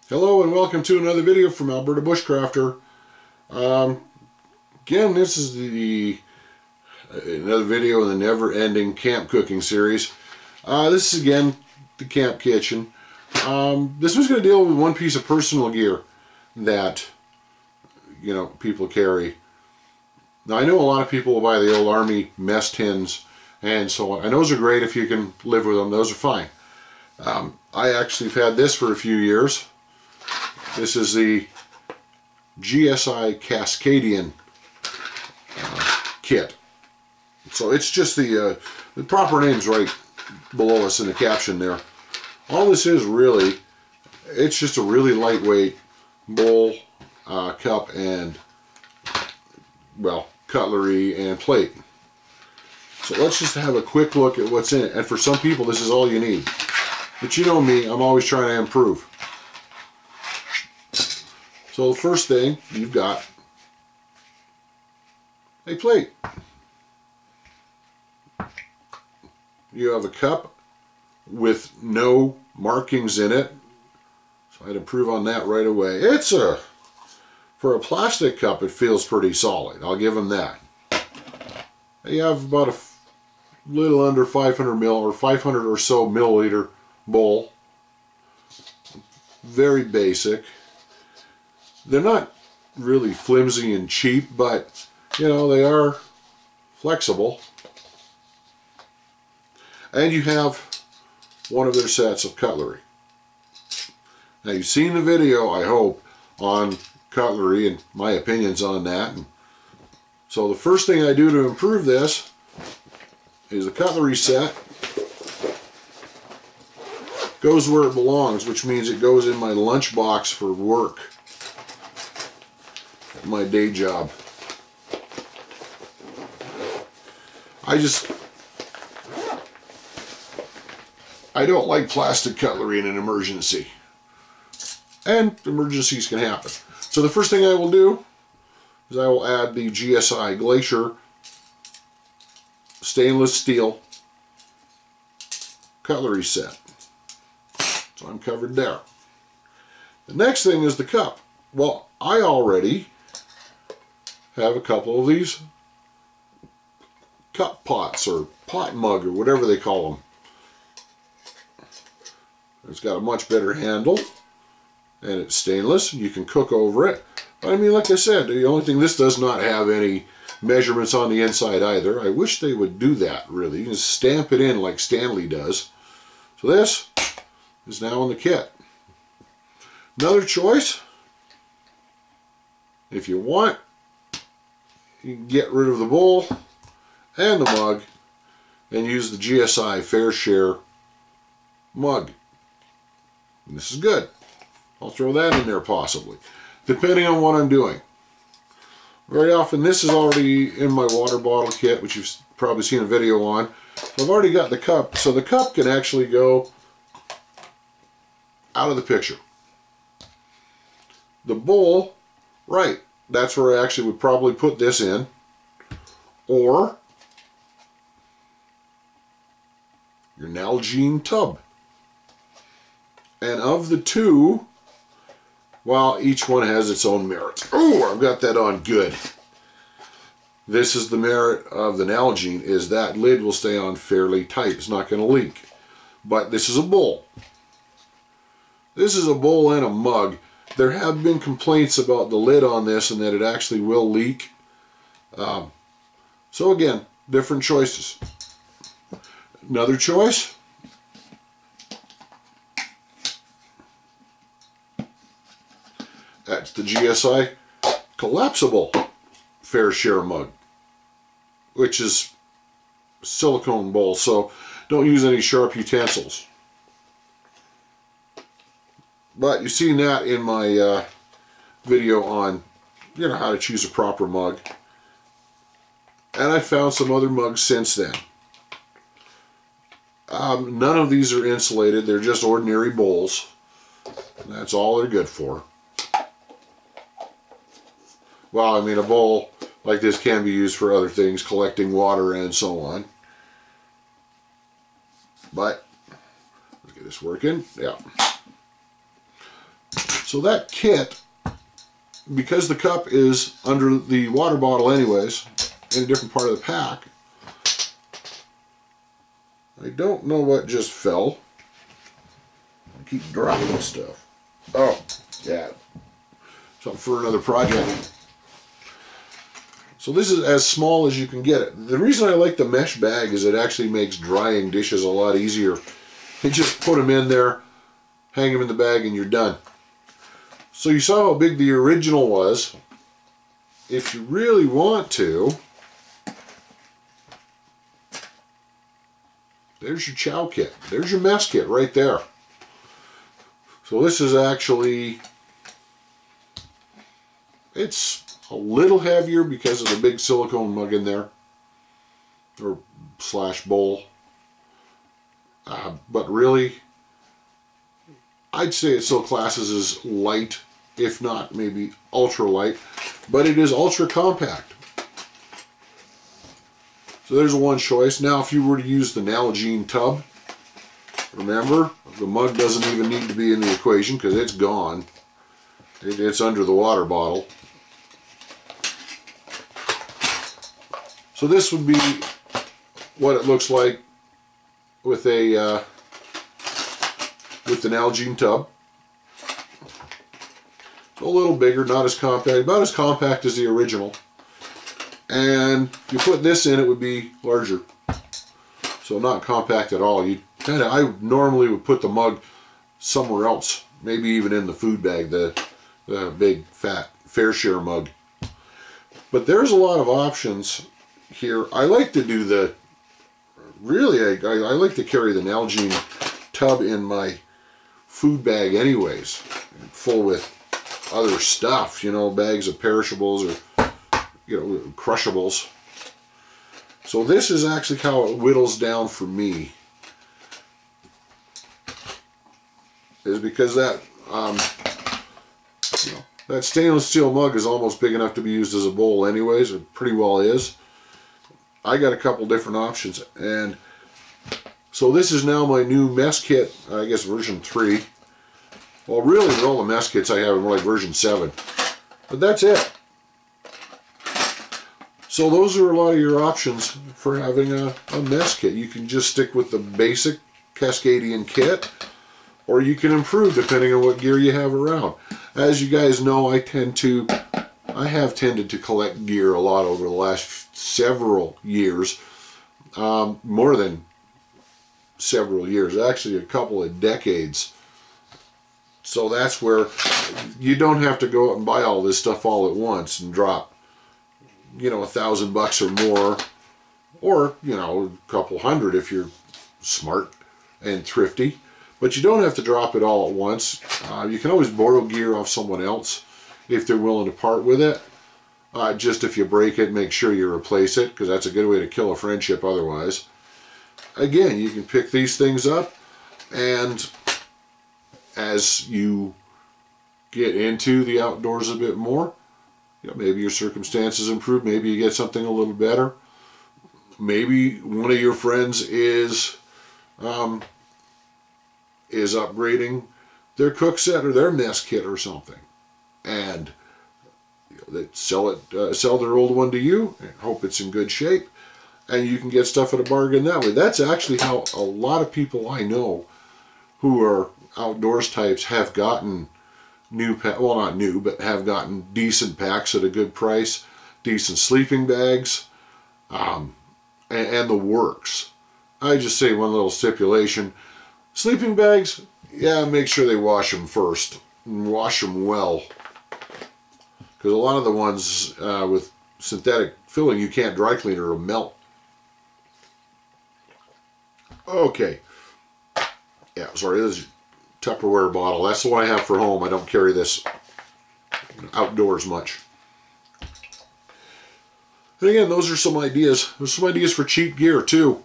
Hello and welcome to another video from Alberta Bushcrafter. Again, this is another video in the never-ending camp cooking series. This is again the camp kitchen. This was going to deal with one piece of personal gear that people carry. Now I know a lot of people will buy the old army mess tins and so on, and those are great if you can live with them. Those are fine. I actually have had this for a few years. This is the GSI Cascadian kit. So it's just the proper name's right below us in the caption there. All this is really, it's just a really lightweight bowl, cup, and, well, cutlery and plate. So let's just have a quick look at what's in it. And for some people, this is all you need. But you know me, I'm always trying to improve. So the first thing, you've got a plate. You have a cup with no markings in it. So I'd improve on that right away. For a plastic cup, it feels pretty solid. I'll give them that. You have about a little under 500 mil or 500 or so milliliter bowl. Very basic. They're not really flimsy and cheap, but they are flexible. And you have one of their sets of cutlery. Now you've seen the video, I hope, on cutlery and my opinions on that. And so the first thing I do to improve this is the cutlery set goes where it belongs, which means it goes in my lunchbox for work. My day job. I don't like plastic cutlery in an emergency. And emergencies can happen. So the first thing I will do is I will add the GSI Glacier stainless steel cutlery set. So I'm covered there. The next thing is the cup. Well, I already have a couple of these cup pots or pot mug or whatever they call them. It's got a much better handle and it's stainless and you can cook over it. But I mean, like I said, the only thing, this does not have any measurements on the inside either. I wish they would do that, really. You can stamp it in like Stanley does. So this is now in the kit. Another choice, if you want, you can get rid of the bowl and the mug and use the GSI Fair Share Mug. And this is good. I'll throw that in there possibly, depending on what I'm doing. Very often this is already in my water bottle kit, which you've probably seen a video on. I've already got the cup, so the cup can actually go out of the picture. The bowl, right, that's where I actually would probably put this in, or your Nalgene tub. And of the two, well, each one has its own merits. Oh, I've got that on good. This is the merit of the Nalgene, is that lid will stay on fairly tight. It's not going to leak. But this is a bowl. This is a bowl and a mug. There have been complaints about the lid on this and that it actually will leak. So again, different choices. Another choice, that's the GSI Collapsible Fair Share Mug, which is silicone bowl, so don't use any sharp utensils. But you've seen that in my video on how to choose a proper mug. And I found some other mugs since then. None of these are insulated. They're just ordinary bowls. That's all they're good for. Well, I mean, a bowl like this can be used for other things, collecting water and so on. But, let's get this working. Yeah. So that kit, because the cup is under the water bottle anyways, in a different part of the pack, I don't know what just fell. I keep dropping stuff. Oh, yeah. Something for another project. So this is as small as you can get it. The reason I like the mesh bag is it actually makes drying dishes a lot easier. You just put them in there, hang them in the bag, and you're done. So you saw how big the original was. If you really want to, there's your Chow kit. There's your mess kit right there. So this is actually, it's a little heavier because of the big silicone mug in there, or slash bowl. But really, I'd say it still classes as light, if not maybe ultra light, but it is ultra compact. So there's one choice. Now if you were to use the Nalgene tub, remember, the mug doesn't even need to be in the equation because it's gone. It's under the water bottle. So this would be what it looks like with a with the Nalgene tub. It's a little bigger, not as compact, about as compact as the original. And if you put this in, it would be larger. So not compact at all. I normally would put the mug somewhere else, maybe even in the food bag, the big fat Fair Share mug. But there's a lot of options here. I like to do the, really, I like to carry the Nalgene tub in my food bag anyways, full with other stuff, you know, bags of perishables or, you know, crushables. So this is actually how it whittles down for me, is because that you know, that stainless steel mug is almost big enough to be used as a bowl anyways. It pretty well is. I got a couple different options, and so this is now my new mess kit, I guess version 3. Well, really, with all the mess kits I have, are more like version 7. But that's it. So those are a lot of your options for having a mess kit. You can just stick with the basic Cascadian kit, or you can improve depending on what gear you have around. As you guys know, I have tended to collect gear a lot over the last several years. More than several years, actually a couple of decades. So that's where you don't have to go out and buy all this stuff all at once and drop, you know, $1,000 or more, or, you know, a couple hundred if you're smart and thrifty. But you don't have to drop it all at once. You can always borrow gear off someone else if they're willing to part with it. Just if you break it, make sure you replace it, because that's a good way to kill a friendship otherwise. Again, you can pick these things up, and as you get into the outdoors a bit more, you know, maybe your circumstances improve, maybe you get something a little better. Maybe one of your friends is upgrading their cook set or their mess kit or something, and you know, they sell their old one to you and hope it's in good shape, and you can get stuff at a bargain that way. That's actually how a lot of people I know who are outdoors types have gotten well, not new, but have gotten decent packs at a good price, decent sleeping bags, and the works. I just say one little stipulation: sleeping bags, yeah, make sure they wash them first, and wash them well, because a lot of the ones with synthetic filling, you can't dry clean or it'll melt. Okay, yeah, sorry, this is Tupperware bottle. That's the one I have for home. I don't carry this outdoors much. And again, those are some ideas. There's some ideas for cheap gear too.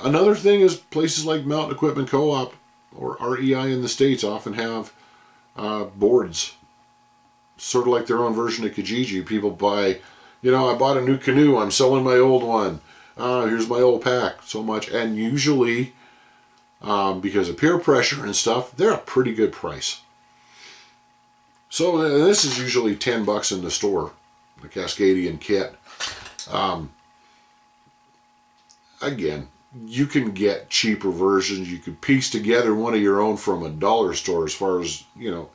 Another thing is places like Mountain Equipment Co-op or REI in the States often have boards, sort of like their own version of Kijiji. People buy, you know, I bought a new canoe, I'm selling my old one. Here's my old pack, so much. And usually because of peer pressure and stuff, they're a pretty good price. So this is usually $10 in the store, the Cascadian kit. Again, you can get cheaper versions. You could piece together one of your own from a dollar store, as far as you know.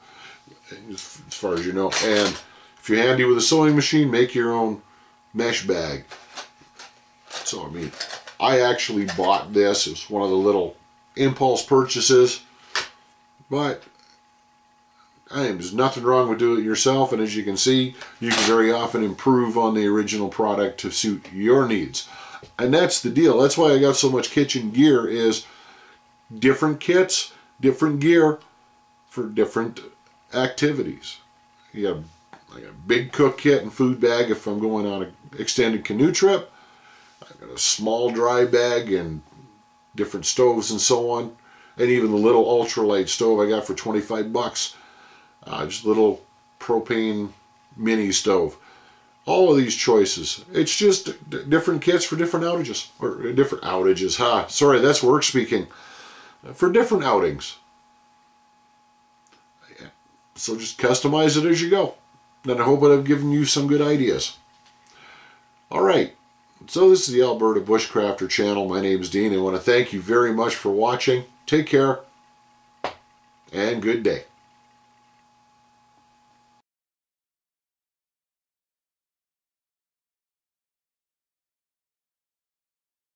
And if you're handy with a sewing machine, make your own mesh bag. So I mean, I actually bought this. It's one of the little impulse purchases, but there's nothing wrong with doing it yourself. And as you can see, you can very often improve on the original product to suit your needs. And that's the deal. That's why I got so much kitchen gear, is different kits, different gear for different activities. You have like a big cook kit and food bag if I'm going on an extended canoe trip. I've got a small dry bag and different stoves and so on. And even the little ultralight stove I got for 25 bucks. Just a little propane mini stove. All of these choices. It's just different kits for different outages. Or different outages, huh? Sorry, that's work speaking. For different outings. So just customize it as you go. And I hope I've given you some good ideas. Alright, so this is the Alberta Bushcrafter channel. My name is Dean. I want to thank you very much for watching. Take care, and good day.